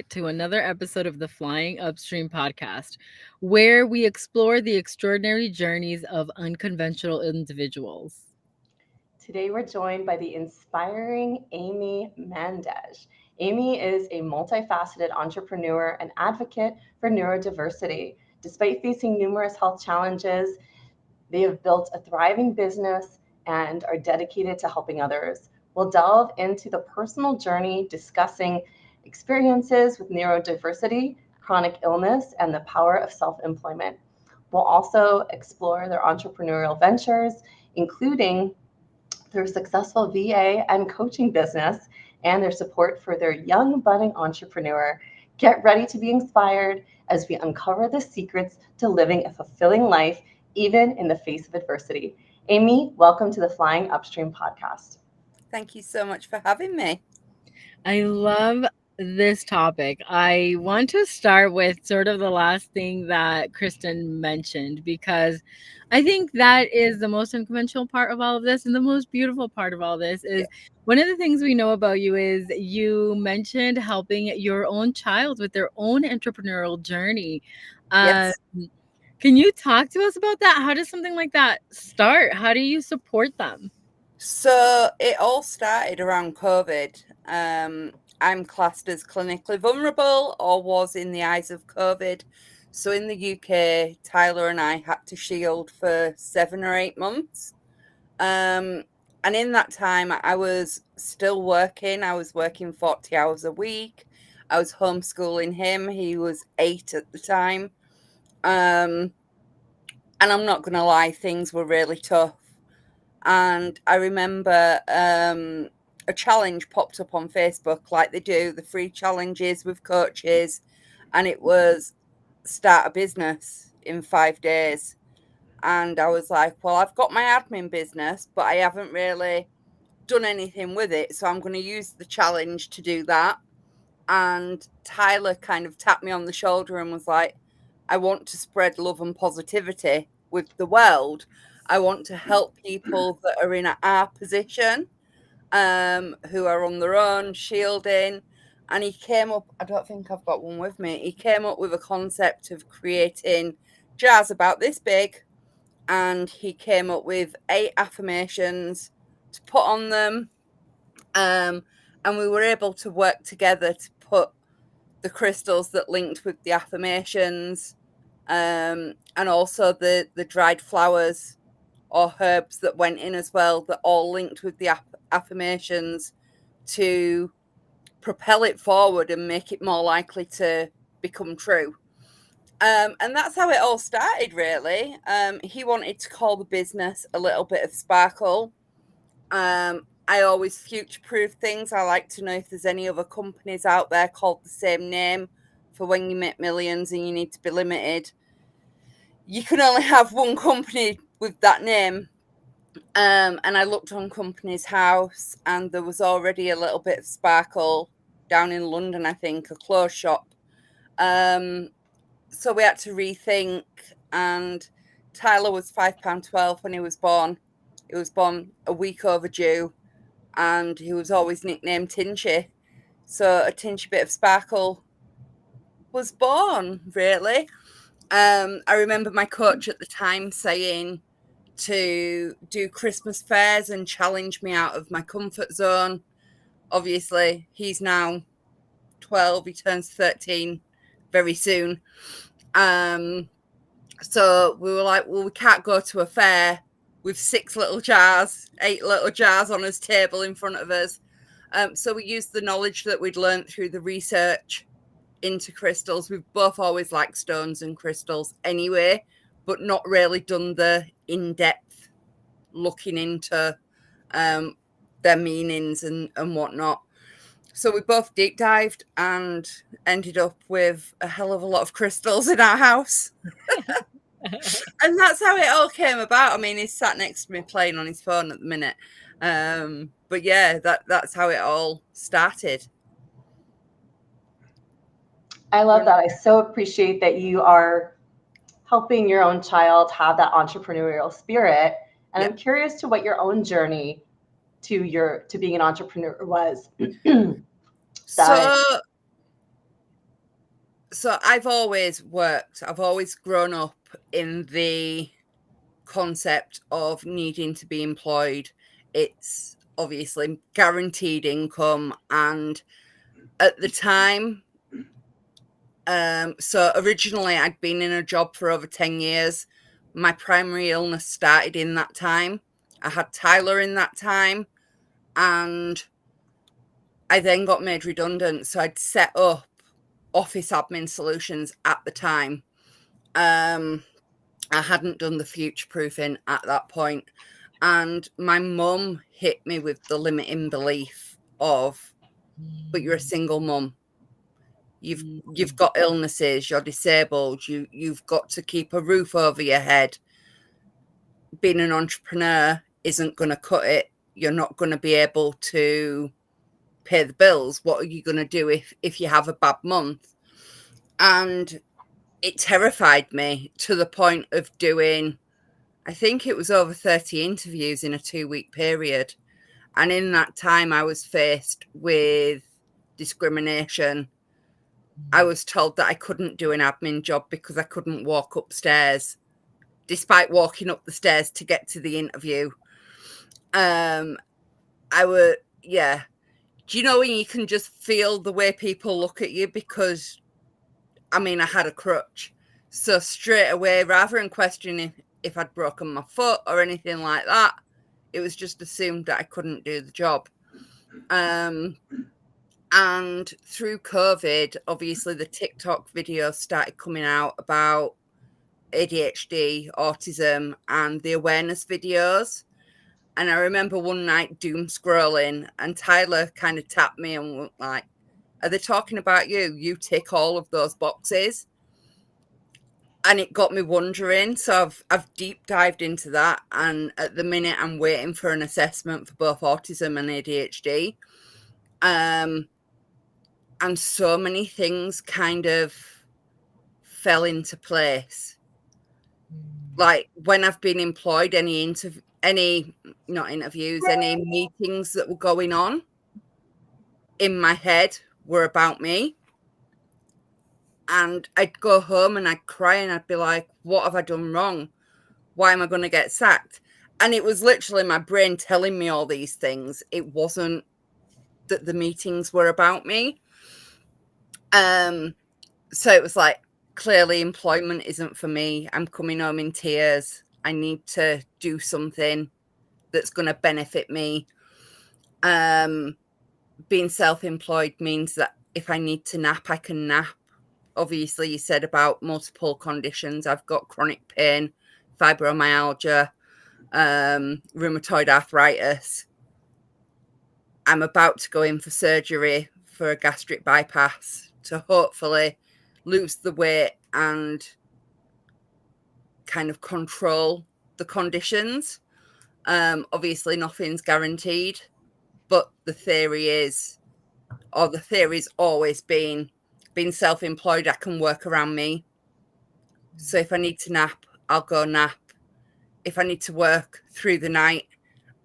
to another episode of the Flying Upstream podcast, where we explore the extraordinary journeys of unconventional individuals. Today we're joined by the inspiring Amy Mandelj. Amy is a multifaceted entrepreneur and advocate for neurodiversity. Despite facing numerous health challenges, they have built a thriving business and are dedicated to helping others. We'll delve into the personal journey discussing experiences with neurodiversity, chronic illness, and the power of self employment. We'll also explore their entrepreneurial ventures, including their successful VA and coaching business, and their support for their young budding entrepreneur. Get ready to be inspired as we uncover the secrets to living a fulfilling life, even in the face of adversity. Amy, welcome to the Flying Upstream podcast. Thank you so much for having me. I love this topic. I want to start with sort of the last thing that Kristen mentioned because I think that is the most unconventional part of all of this. And the most beautiful part of all this is one of the things we know about you is you mentioned helping your own child with their own entrepreneurial journey. Um, Yes. can you talk to us about that? How does something like that start? How do you support them? So it all started around COVID. I'm classed as clinically vulnerable, or was in the eyes of COVID. So in the UK, Tyler and I had to shield for 7 or 8 months. And in that time, I was still working. I was working 40 hours a week. I was homeschooling him. He was 8 at the time. And I'm not going to lie, things were really tough. And I remember a challenge popped up on Facebook, like they do, the free challenges with coaches. And it was start a business in 5 days. And I was like, well, I've got my admin business, but I haven't really done anything with it. So I'm going to use the challenge to do that. And Tyler kind of tapped me on the shoulder and was like, I want to spread love and positivity with the world. I want to help people that are in our position, who are on their own, shielding. And he came up, I don't think I've got one with me. He came up with a concept of creating jars about this big. And he came up with 8 affirmations to put on them. And we were able to work together to put the crystals that linked with the affirmations, and also the dried flowers or herbs that went in as well, that all linked with the affirmations to propel it forward and make it more likely to become true. And that's how it all started, really. He wanted to call the business A Little Bit of Sparkle. I always future-proof things. I like to know if there's any other companies out there called the same name, for when you make millions and you need to be limited. You can only have one company with that name. And I looked on Companies House, and there was already A Little Bit of Sparkle down in London, I think, a clothes shop. So we had to rethink, and Tyler was £5.12 when he was born. He was born a week overdue, and he was always nicknamed Tinchy. So a tinchy bit of sparkle was born, really. I remember my coach at the time saying to do Christmas fairs and challenge me out of my comfort zone. Obviously, he's now 12, he turns 13 very soon. So we were like, well, we can't go to a fair with 8 little jars on his table in front of us. So we used the knowledge that we'd learned through the research into crystals. We've both always liked stones and crystals anyway, but not really done the in-depth looking into their meanings and whatnot. So we both deep dived and ended up with a hell of a lot of crystals in our house. And that's how it all came about. I mean, he's sat next to me playing on his phone at the minute. But yeah, that's how it all started. I love that. I so appreciate that you are helping your own child have that entrepreneurial spirit. And I'm curious to what your own journey to being an entrepreneur was. So So I've always worked, I've always grown up in the concept of needing to be employed. It's obviously guaranteed income. And at the time, so originally I'd been in a job for over 10 years. My primary illness started in that time. I had Tyler in that time, and I then got made redundant. So I'd set up office admin solutions at the time. I hadn't done the future proofing at that point. And my mum hit me with the limiting belief of, but you're a single mum. You've got illnesses, you're disabled, you've got to keep a roof over your head. Being an entrepreneur isn't going to cut it. You're not going to be able to pay the bills. What are you going to do if you have a bad month? And it terrified me to the point of doing, I think it was over 30 interviews in a 2-week period. And in that time, I was faced with discrimination. I was told that I couldn't do an admin job because I couldn't walk upstairs, despite walking up the stairs to get to the interview. Yeah. Do you know when you can just feel the way people look at you? Because, I mean, I had a crutch. So straight away, rather than questioning if I'd broken my foot or anything like that, it was just assumed that I couldn't do the job. And through COVID, obviously the TikTok videos started coming out about ADHD, autism, and the awareness videos. And I remember one night doom scrolling, and Tyler kind of tapped me and was like, "Are they talking about you? You tick all of those boxes." And it got me wondering. So I've deep dived into that, and at the minute I'm waiting for an assessment for both autism and ADHD. And so many things kind of fell into place. Like when I've been employed, any not interviews, any meetings that were going on in my head were about me. And I'd go home and I'd cry and I'd be like, what have I done wrong? Why am I going to get sacked? And it was literally my brain telling me all these things. It wasn't that the meetings were about me. So it was like, clearly employment isn't for me. I'm coming home in tears. I need to do something that's going to benefit me. Being self-employed means that if I need to nap, I can nap. Obviously, you said about multiple conditions. I've got chronic pain, fibromyalgia, rheumatoid arthritis. I'm about to go in for surgery for a gastric bypass to hopefully lose the weight and kind of control the conditions. Obviously, nothing's guaranteed, but the theory's always been being self-employed, I can work around me. So if I need to nap, I'll go nap. If I need to work through the night,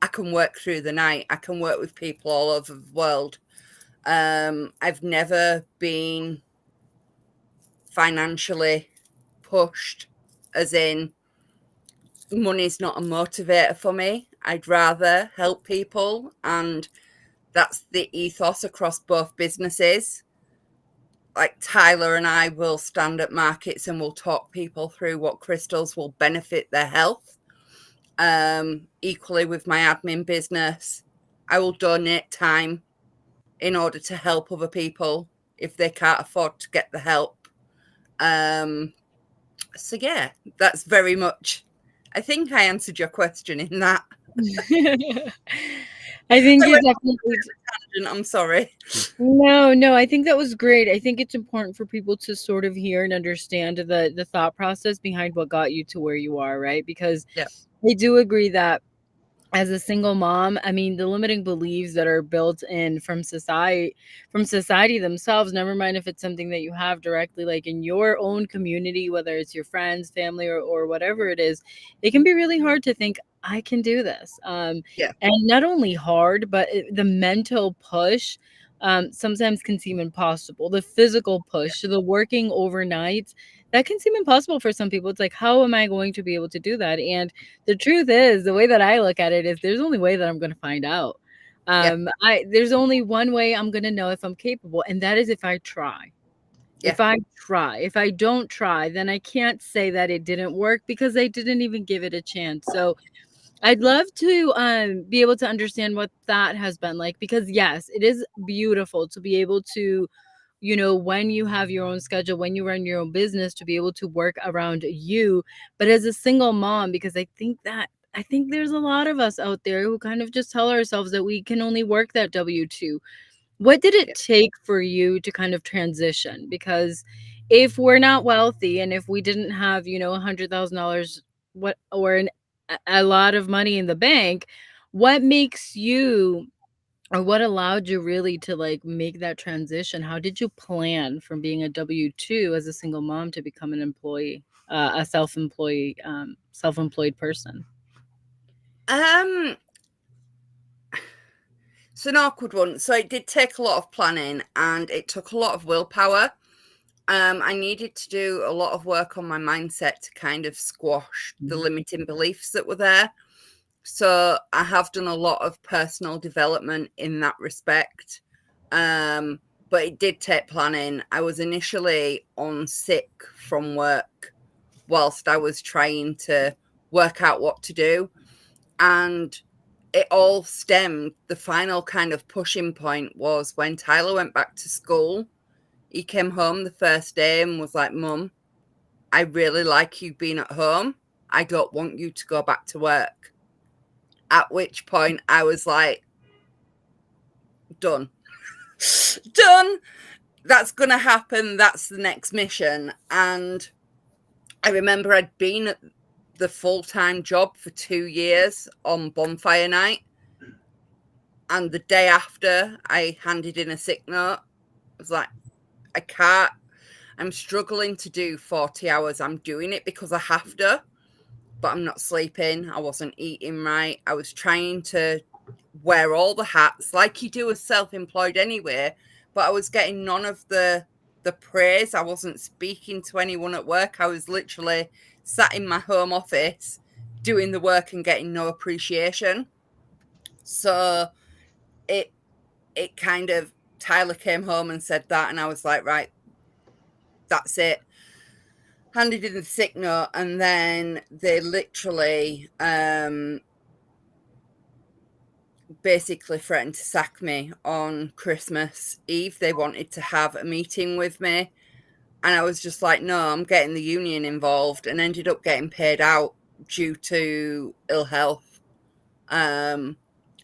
I can work through the night. I can work with people all over the world. I've never been financially pushed, as in money's not a motivator for me. I'd rather help people, and that's the ethos across both businesses. Like Tyler and I will stand at markets and we'll talk people through what crystals will benefit their health. Equally with my admin business, I will donate time in order to help other people if they can't afford to get the help. So yeah, that's very much, I think I answered your question in that. I think I you went definitely. tangent, I'm sorry. No, I think that was great. I think it's important for people to sort of hear and understand the thought process behind what got you to where you are, right? Because Yeah. I do agree that as a single mom, I mean, the limiting beliefs that are built in from society themselves, never mind if it's something that you have directly like in your own community, whether it's your friends, family, or whatever it is, it can be really hard to think I can do this. Yeah. And not only hard, but the mental push sometimes can seem impossible. The physical push, the working overnight, that can seem impossible for some people. It's like, how am I going to be able to do that? And the truth is, the way that I look at it is there's only way that I'm going to find out. Yeah. I There's only one way I'm going to know if I'm capable, and that is if I try. Yeah. If I try. If I don't try, then I can't say that it didn't work because I didn't even give it a chance. So I'd love to be able to understand what that has been like, because yes, it is beautiful to be able to, when you have your own schedule, when you run your own business, to be able to work around you. But as a single mom, because I think there's a lot of us out there who kind of just tell ourselves that we can only work that W-2. What did it Yeah. take for you to kind of transition? Because if we're not wealthy and if we didn't have, $100,000, what, or a lot of money in the bank, what makes you, or what allowed you really to like make that transition? How did you plan from being a W-2 as a single mom to become an employee, a self-employed person? Um, it's an awkward one. So it did take a lot of planning and it took a lot of willpower. I needed to do a lot of work on my mindset to kind of squash the Mhm. limiting beliefs that were there. So I have done a lot of personal development in that respect. Um, but it did take planning. I was initially on sick from work whilst I was trying to work out what to do. And it all stemmed, the final kind of pushing point was when Tyler went back to school. He came home the first day and was like, Mum, I really like you being at home. I don't want you to go back to work. At which point I was like, done. Done. That's going to happen. That's the next mission. And I remember I'd been at the full-time job for 2 years on bonfire night. And the day after I handed in a sick note, I was like, I can't. I'm struggling to do 40 hours. I'm doing it because I have to, but I'm not sleeping. I wasn't eating right. I was trying to wear all the hats like you do as self-employed anyway, but I was getting none of the praise. I wasn't speaking to anyone at work. I was literally sat in my home office doing the work and getting no appreciation. So it it kind of, Tyler came home and said that, and I was like, right, that's it. Handed in the sick note, and then they literally basically threatened to sack me on Christmas Eve. They wanted to have a meeting with me, and I was just like, no, I'm getting the union involved, and ended up getting paid out due to ill health.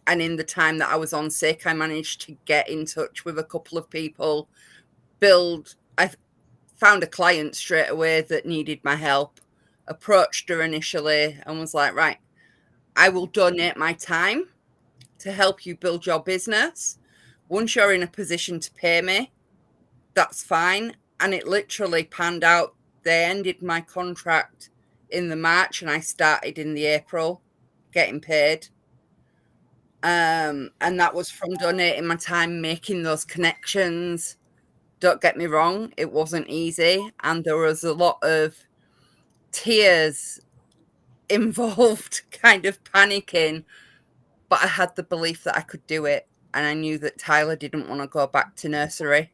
And in the time that I was on sick, I managed to get in touch with a couple of people, I found a client straight away that needed my help, approached her initially and was like, right, I will donate my time to help you build your business. Once you're in a position to pay me, that's fine. And it literally panned out. They ended my contract in the March and I started in the April getting paid. And that was from donating my time, making those connections. Don't get me wrong, it wasn't easy. And there was a lot of tears involved, kind of panicking. But I had the belief that I could do it. And I knew that Tyler didn't want to go back to nursery.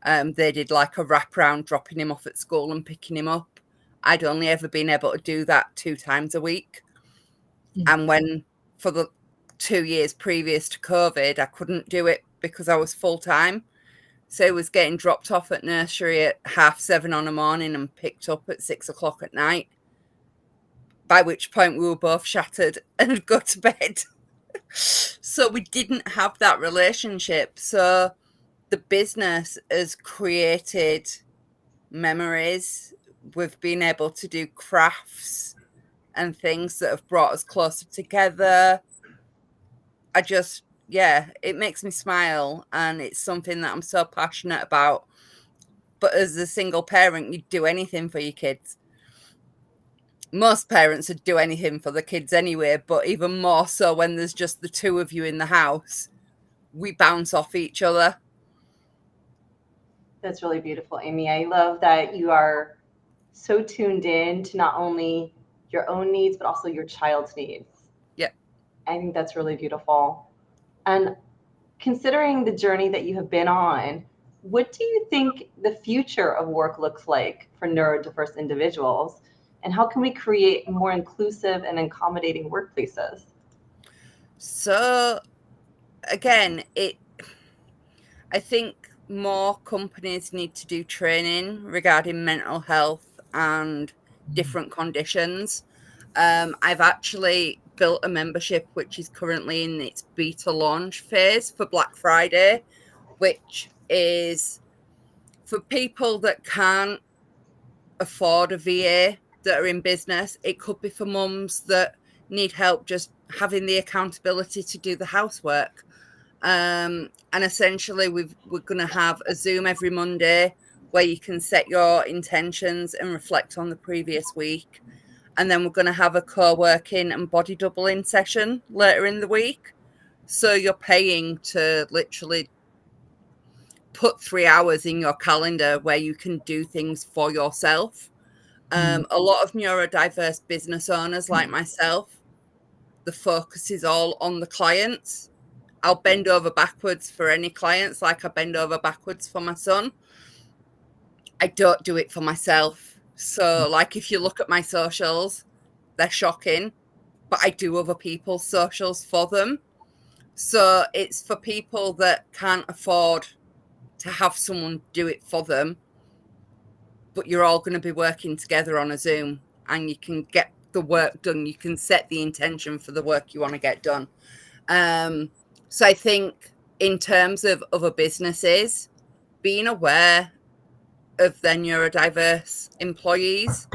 They did like a wraparound, dropping him off at school and picking him up. I'd only ever been able to do that 2 times a week. And when, for the 2 years previous to COVID, I couldn't do it because I was full time. So I was getting dropped off at nursery at 7:30 on a morning and picked up at 6 o'clock at night. By which point we were both shattered and had go to bed. So we didn't have that relationship. So the business has created memories. We've been able to do crafts and things that have brought us closer together. Yeah, it makes me smile, and it's something that I'm so passionate about. But as a single parent, you'd do anything for your kids. Most parents would do anything for the kids anyway, but even more so when there's just the two of you in the house. We bounce off each other. That's really beautiful, Amy. I love that you are so tuned in to not only your own needs, but also your child's needs. Yeah. I think that's really beautiful. And considering the journey that you have been on, what do you think the future of work looks like for neurodiverse individuals? And how can we create more inclusive and accommodating workplaces? So again, I think more companies need to do training regarding mental health and different conditions. I've actually built a membership which is currently in its beta launch phase for Black Friday, which is for people that can't afford a VA that are in business. It could be for mums that need help just having the accountability to do the housework. And essentially, we're going to have a Zoom every Monday where you can set your intentions and reflect on the previous week. And then we're going to have a co-working and body doubling session later in the week. So you're paying to literally put 3 hours in your calendar where you can do things for yourself. A lot of neurodiverse business owners like myself, the focus is all on the clients. I'll bend over backwards for any clients, like I bend over backwards for my son. I don't do it for myself. So, like, if you look at my socials, they're shocking, but I do other people's socials for them. So, it's for people that can't afford to have someone do it for them, but you're all going to be working together on a Zoom and you can get the work done. You can set the intention for the work you want to get done. So I think in terms of other businesses, being aware of their neurodiverse employees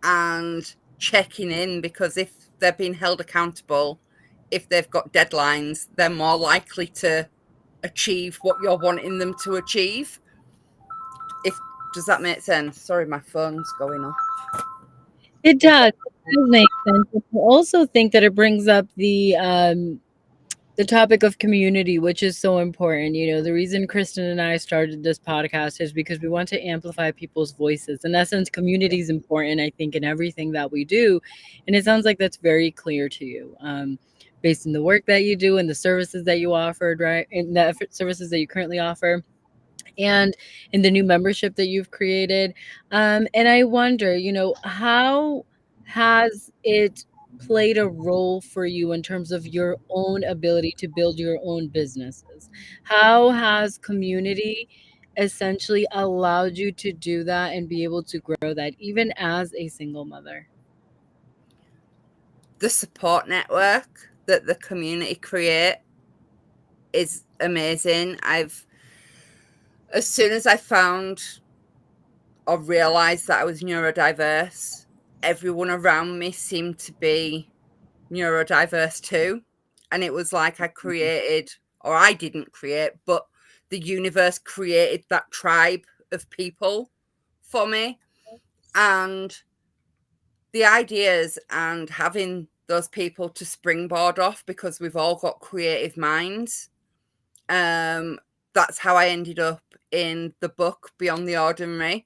and checking in, because if they're being held accountable, if they've got deadlines, they're more likely to achieve what you're wanting them to achieve. If Does that make sense? Sorry, my phone's going off. It does. It does make sense. I also think that it brings up the topic of community, which is so important. You know, the reason Kristen and I started this podcast is because we want to amplify people's voices. In essence, community is important, I think, in everything that we do. And it sounds like that's very clear to you, based on the work that you do and the services that you offered, right? And the services that you currently offer, and in the new membership that you've created. And I wonder, you know, how has it played a role for you in terms of your own ability to build your own businesses? How has community essentially allowed you to do that and be able to grow that even as a single mother? The support network that the community create is amazing. As soon as I found or realized that I was neurodiverse, everyone around me seemed to be neurodiverse too. And it was like I created, or I didn't create, but the universe created that tribe of people for me. And the ideas and having those people to springboard off, because we've all got creative minds. That's how I ended up in the book Beyond the Ordinary.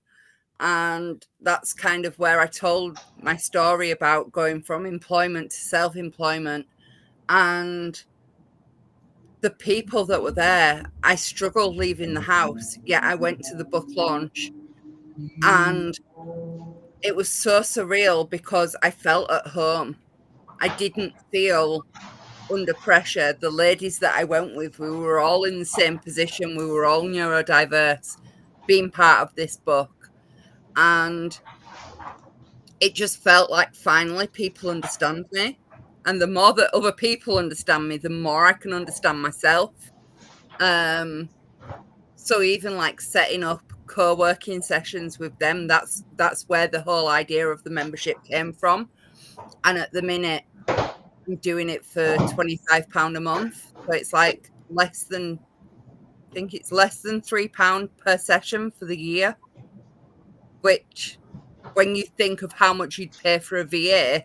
And that's kind of where I told my story about going from employment to self-employment. And the people that were there, I struggled leaving the house, yet I went to the book launch. And it was so surreal because I felt at home. I didn't feel under pressure. The ladies that I went with, we were all in the same position. We were all neurodiverse, being part of this book. And it just felt like finally people understand me. And the more that other people understand me, the more I can understand myself. Um, so even like setting up co-working sessions with them, that's where the whole idea of the membership came from. And at the minute, I'm doing it for £25 a month. So it's like I think it's less than £3 per session for the year, which when you think of how much you'd pay for a VA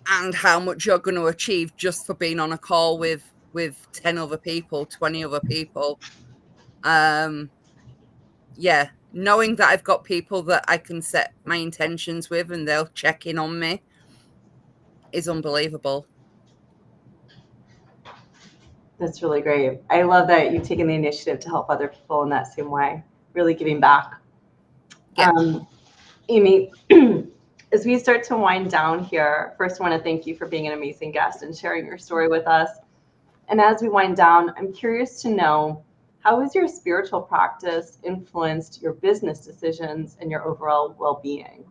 and how much you're going to achieve just for being on a call with 10 other people, 20 other people, Yeah, knowing that I've got people that I can set my intentions with and they'll check in on me is unbelievable. That's really great. I love that you've taken the initiative to help other people in that same way, really giving back. Yeah. Amy, as we start to wind down here, first I want to thank you for being an amazing guest and sharing your story with us. And as we wind down, I'm curious to know, how has your spiritual practice influenced your business decisions and your overall well-being?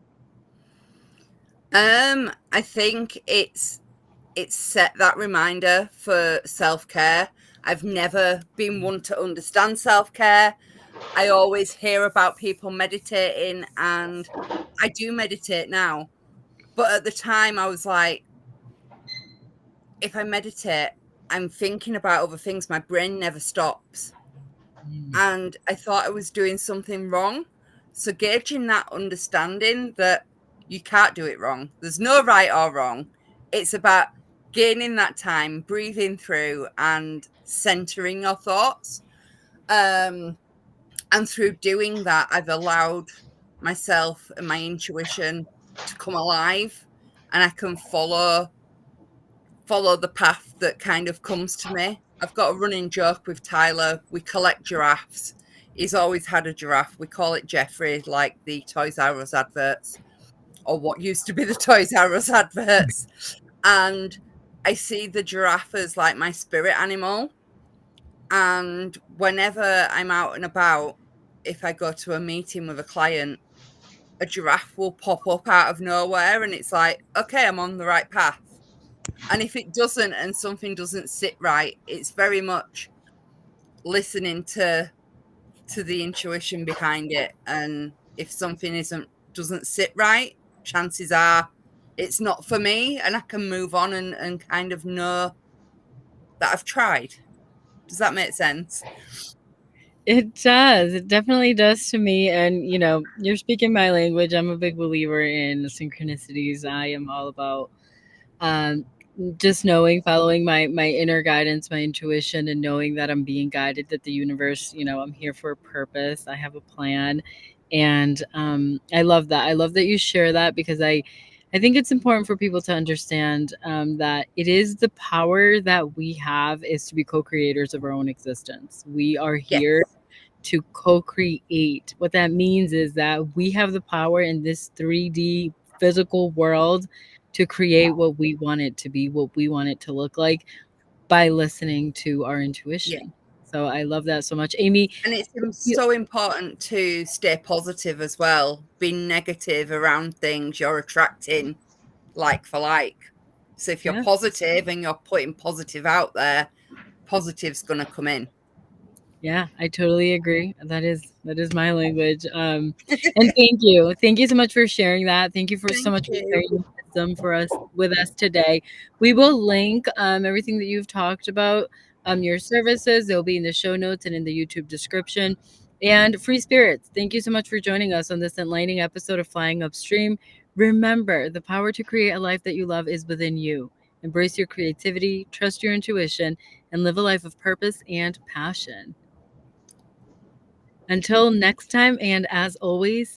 I think it's set that reminder for self-care. I've never been one to understand self-care. I always hear about people meditating, and I do meditate now. But at the time, I was like, if I meditate, I'm thinking about other things. My brain never stops. Mm. And I thought I was doing something wrong. So gauging that understanding that you can't do it wrong. There's no right or wrong. It's about gaining that time, breathing through and centering your thoughts. And through doing that, I've allowed myself and my intuition to come alive, and I can follow the path that kind of comes to me. I've got a running joke with Tyler. We collect giraffes. He's always had a giraffe. We call it Jeffrey, like the Toys R Us adverts, or what used to be the Toys R Us adverts. And I see the giraffe as like my spirit animal. And whenever I'm out and about, if I go to a meeting with a client, a giraffe will pop up out of nowhere. And it's like, okay, I'm on the right path. And if it doesn't and something doesn't sit right, it's very much listening to the intuition behind it. And if something doesn't sit right, chances are it's not for me, and I can move on and kind of know that I've tried. Does that make sense? It does. It definitely does to me. And, you're speaking my language. I'm a big believer in synchronicities. I am all about um, just knowing, following my inner guidance, my intuition, and knowing that I'm being guided, that the universe, I'm here for a purpose. I have a plan. And I love that. I love that you share that, because I think it's important for people to understand that it is the power that we have is to be co-creators of our own existence. We are here Yes. to co-create. What that means is that we have the power in this 3D physical world to create what we want it to be, what we want it to look like, by listening to our Yeah. intuition. So I love that so much. Amy, And it's you, so important to stay positive as well. Being negative around things, you're attracting like for like. So if you're yeah. positive and you're putting positive out there, positive's going to come in. Yeah, I totally agree. That is my language. And thank you so much for sharing that. Thank you for so Thank much for you. sharing your wisdom for us with us today. We will link everything that you've talked about, your services. They'll be in the show notes and in the YouTube description. And free spirits, thank you so much for joining us on this enlightening episode of Flying Upstream. Remember, the power to create a life that you love is within you. Embrace your creativity, trust your intuition, and live a life of purpose and passion. Until next time, and as always,